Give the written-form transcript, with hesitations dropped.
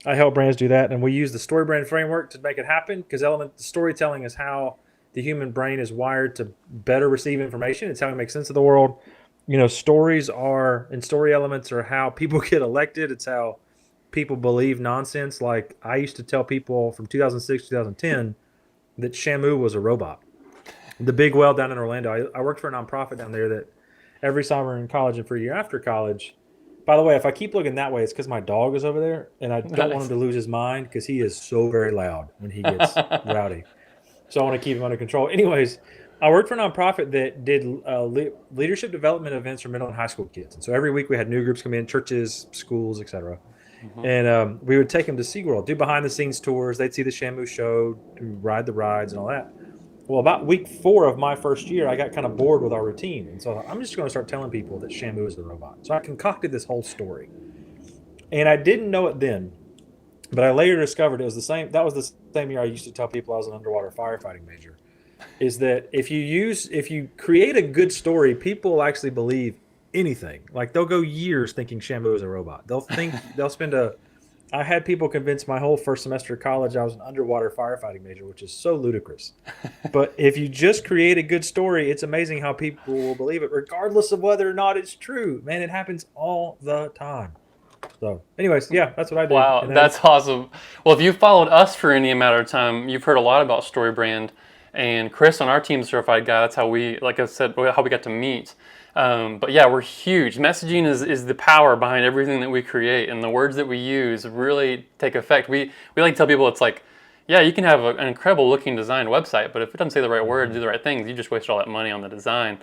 I help brands do that, and we use the story brand framework to make it happen. Because element storytelling is how the human brain is wired to better receive information. It's how we make sense of the world. Stories are and story elements are how people get elected. It's how people believe nonsense. Like I used to tell people from 2006 2010 that Shamu was a robot. The big well down in Orlando. I worked for a nonprofit down there that every summer in college and for a year after college. By the way, if I keep looking that way, it's because my dog is over there, and I don't want him Nice. to lose his mind because he is so very loud when he gets rowdy. So I want to keep him under control. Anyways, I worked for a nonprofit that did leadership development events for middle and high school kids. And so every week we had new groups come in, churches, schools, etc. Hmm. And we would take them to SeaWorld, do behind the scenes tours. They'd see the Shamu show, ride the rides, and all that. Well, about week 4 of my first year, I got kind of bored with our routine. And so I thought, I'm just going to start telling people that Shamu is the robot. So I concocted this whole story. And I didn't know it then, but I later discovered it was the same. That was the same year I used to tell people I was an underwater firefighting major. Is that if you create a good story, people will actually believe anything. Like they'll go years thinking Shamu is a robot. They'll spend a. I had people convince my whole first semester of college I was an underwater firefighting major, which is so ludicrous. But if you just create a good story, it's amazing how people will believe it, regardless of whether or not it's true. Man, it happens all the time. So, anyways, yeah, that's what I do. Wow, And I, that's awesome. Well, if you've followed us for any amount of time, you've heard a lot about StoryBrand. And Chris on our team's certified guy. That's how we, like I said, how we got to meet. But yeah, we're huge. Messaging is the power behind everything that we create, and the words that we use really take effect. We like to tell people it's like, yeah, you can have an incredible looking design website, but if it doesn't say the right words, do the right things, you just wasted all that money on the design.